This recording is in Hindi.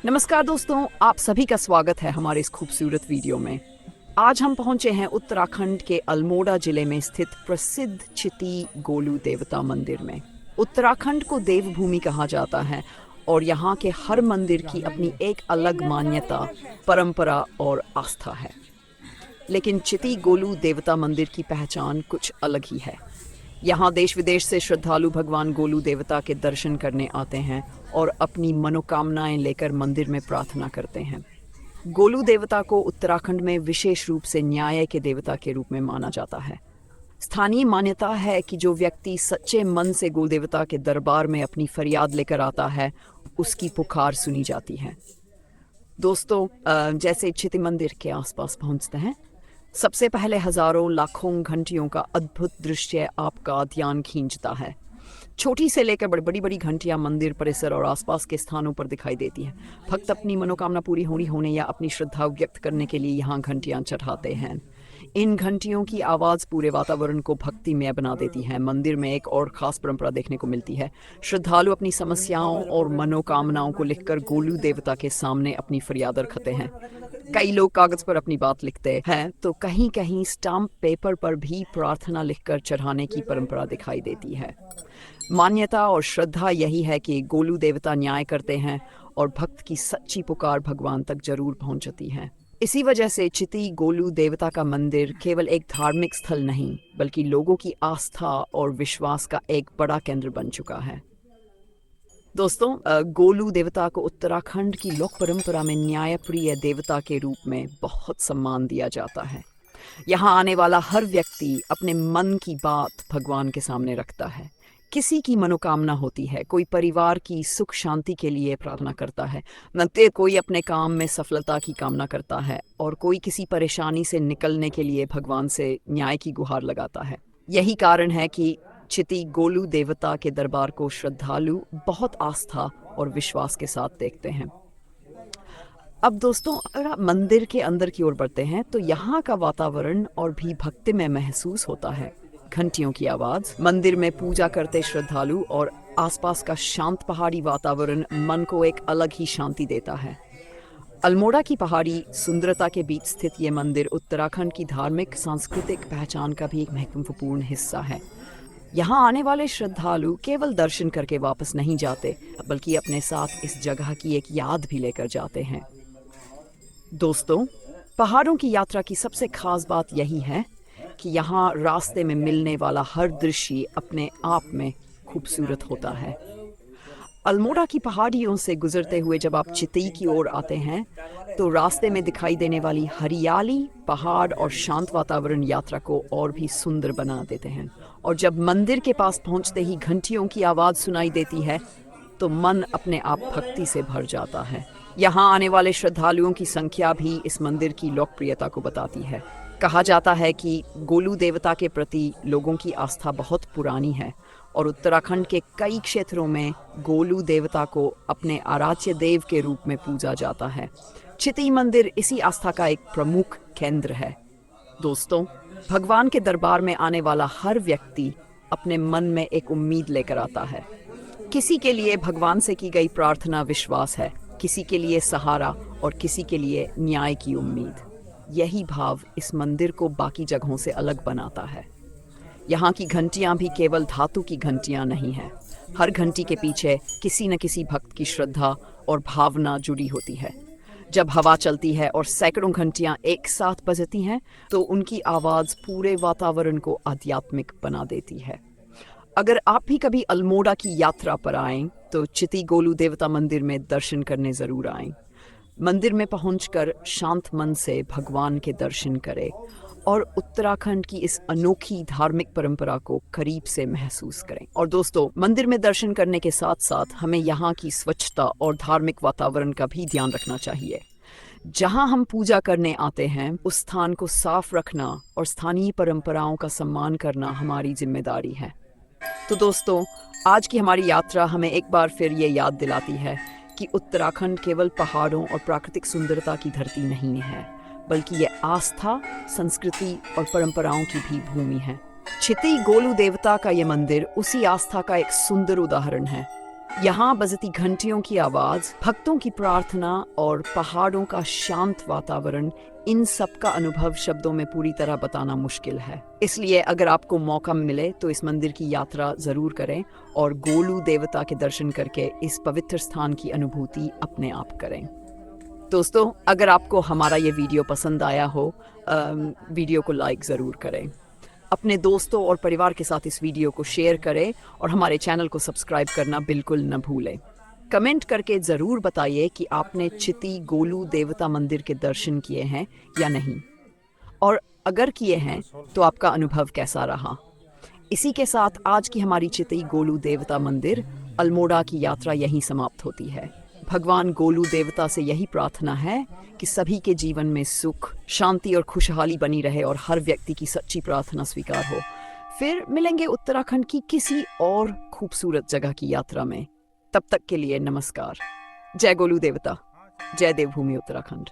नमस्कार दोस्तों, आप सभी का स्वागत है हमारे इस खूबसूरत वीडियो में। आज हम पहुंचे हैं उत्तराखंड के अल्मोड़ा जिले में स्थित प्रसिद्ध चिती गोलू देवता मंदिर में। उत्तराखंड को देवभूमि कहा जाता है और यहाँ के हर मंदिर की अपनी एक अलग मान्यता, परंपरा और आस्था है। लेकिन चिती गोलू देवता मंदिर की पहचान कुछ अलग ही है। यहाँ देश विदेश से श्रद्धालु भगवान गोलू देवता के दर्शन करने आते हैं और अपनी मनोकामनाएं लेकर मंदिर में प्रार्थना करते हैं। गोलू देवता को उत्तराखंड में विशेष रूप से न्याय के देवता के रूप में माना जाता है। स्थानीय मान्यता है कि जो व्यक्ति सच्चे मन से गोलू देवता के दरबार में अपनी फरियाद लेकर आता है, उसकी पुकार सुनी जाती है। दोस्तों, जैसे चिती मंदिर के आसपास पहुंचते हैं, सबसे पहले हजारों लाखों घंटियों का अद्भुत दृश्य आपका ध्यान खींचता है। छोटी से लेकर बड़ी बड़ी घंटियां मंदिर परिसर और आसपास के स्थानों पर दिखाई देती हैं। भक्त अपनी मनोकामना पूरी होने या अपनी श्रद्धा व्यक्त करने के लिए यहाँ घंटियां चढ़ाते हैं। इन घंटियों की आवाज़ पूरे वातावरण को भक्तिमय बना देती है। मंदिर में एक और खास परंपरा देखने को मिलती है। श्रद्धालु अपनी समस्याओं और मनोकामनाओं को लिखकर गोलू देवता के सामने अपनी फरियाद रखते हैं। कई लोग कागज पर अपनी बात लिखते हैं, तो कहीं कहीं स्टाम्प पेपर पर भी प्रार्थना लिखकर चढ़ाने की परंपरा दिखाई देती है। मान्यता और श्रद्धा यही है कि गोलू देवता न्याय करते हैं और भक्त की सच्ची पुकार भगवान तक जरूर पहुंचती है। इसी वजह से चिती गोलू देवता का मंदिर केवल एक धार्मिक स्थल नहीं, बल्कि लोगों की आस्था और विश्वास का एक बड़ा केंद्र बन चुका है। दोस्तों, गोलू देवता को उत्तराखंड की लोक परंपरा में न्यायप्रिय देवता के रूप में बहुत सम्मान दिया जाता है। यहाँ आने वाला हर व्यक्ति अपने मन की बात भगवान के सामने रखता है। किसी की मनोकामना होती है, कोई परिवार की सुख शांति के लिए प्रार्थना करता है, कोई अपने काम में सफलता की कामना करता है और कोई किसी परेशानी से निकलने के लिए भगवान से न्याय की गुहार लगाता है। यही कारण है कि चिती गोलू देवता के दरबार को श्रद्धालु बहुत आस्था और विश्वास के साथ देखते हैं। अब दोस्तों, अगर आप मंदिर के अंदर की ओर बढ़ते हैं तो यहाँ का वातावरण और भी भक्तिमय महसूस होता है। घंटियों की आवाज, मंदिर में पूजा करते श्रद्धालु और आसपास का शांत पहाड़ी वातावरण मन को एक अलग ही शांति देता है। अल्मोड़ा की पहाड़ी सुंदरता के बीच स्थित ये मंदिर उत्तराखंड की धार्मिक सांस्कृतिक पहचान का भी एक महत्वपूर्ण हिस्सा है। यहाँ आने वाले श्रद्धालु केवल दर्शन करके वापस नहीं जाते, बल्कि अपने साथ इस जगह की एक याद भी लेकर जाते हैं। दोस्तों, पहाड़ों की यात्रा की सबसे खास बात यही है कि यहाँ रास्ते में मिलने वाला हर दृश्य अपने आप में खूबसूरत होता है। अल्मोड़ा की पहाड़ियों से गुजरते हुए जब आप चिती की ओर आते हैं, तो रास्ते में दिखाई देने वाली हरियाली, पहाड़ और शांत वातावरण यात्रा को और भी सुंदर बना देते हैं। और जब मंदिर के पास पहुंचते ही घंटियों की आवाज़ सुनाई देती है, तो मन अपने आप भक्ति से भर जाता है। यहाँ आने वाले श्रद्धालुओं की संख्या भी इस मंदिर की लोकप्रियता को बताती है। कहा जाता है कि गोलू देवता के प्रति लोगों की आस्था बहुत पुरानी है और उत्तराखंड के कई क्षेत्रों में गोलू देवता को अपने आराध्य देव के रूप में पूजा जाता है। चिती मंदिर इसी आस्था का एक प्रमुख केंद्र है। दोस्तों, भगवान के दरबार में आने वाला हर व्यक्ति अपने मन में एक उम्मीद लेकर आता है। किसी के लिए भगवान से की गई प्रार्थना विश्वास है, किसी के लिए सहारा और किसी के लिए न्याय की उम्मीद। यही भाव इस मंदिर को बाकी जगहों से अलग बनाता है। यहाँ की घंटियाँ भी केवल धातु की घंटियाँ नहीं हैं। हर घंटी के पीछे किसी न किसी भक्त की श्रद्धा और भावना जुड़ी होती है। जब हवा चलती है और सैकड़ों घंटियाँ एक साथ बजती हैं, तो उनकी आवाज़ पूरे वातावरण को आध्यात्मिक बना देती है। अगर आप भी कभी अल्मोड़ा की यात्रा पर आएं, तो चिती गोलू देवता मंदिर में दर्शन करने ज़रूर आएं। मंदिर में पहुंचकर शांत मन से भगवान के दर्शन करें और उत्तराखंड की इस अनोखी धार्मिक परंपरा को करीब से महसूस करें। और दोस्तों, मंदिर में दर्शन करने के साथ साथ हमें यहाँ की स्वच्छता और धार्मिक वातावरण का भी ध्यान रखना चाहिए। जहाँ हम पूजा करने आते हैं, उस स्थान को साफ रखना और स्थानीय परंपराओं का सम्मान करना हमारी जिम्मेदारी है। तो दोस्तों, आज की हमारी यात्रा हमें एक बार फिर ये याद दिलाती है कि उत्तराखंड केवल पहाड़ों और प्राकृतिक सुंदरता की धरती नहीं है, बल्कि ये आस्था, संस्कृति और परंपराओं की भी भूमि है। चिती गोलू देवता का ये मंदिर उसी आस्था का एक सुंदर उदाहरण है। यहाँ बजती घंटियों की आवाज, भक्तों की प्रार्थना और पहाड़ों का शांत वातावरण, इन सब का अनुभव शब्दों में पूरी तरह बताना मुश्किल है। इसलिए अगर आपको मौका मिले तो इस मंदिर की यात्रा जरूर करें और गोलू देवता के दर्शन करके इस पवित्र स्थान की अनुभूति अपने आप करें। दोस्तों, अगर आपको हमारा ये वीडियो पसंद आया हो, वीडियो को लाइक ज़रूर करें। अपने दोस्तों और परिवार के साथ इस वीडियो को शेयर करें और हमारे चैनल को सब्सक्राइब करना बिल्कुल न भूलें। कमेंट करके ज़रूर बताइए कि आपने चिती गोलू देवता मंदिर के दर्शन किए हैं या नहीं, और अगर किए हैं तो आपका अनुभव कैसा रहा। इसी के साथ आज की हमारी चिती गोलू देवता मंदिर अल्मोड़ा की यात्रा यहीं समाप्त होती है। भगवान गोलू देवता से यही प्रार्थना है कि सभी के जीवन में सुख, शांति और खुशहाली बनी रहे और हर व्यक्ति की सच्ची प्रार्थना स्वीकार हो। फिर मिलेंगे उत्तराखंड की किसी और खूबसूरत जगह की यात्रा में। तब तक के लिए नमस्कार। जय गोलू देवता, जय देवभूमि उत्तराखंड।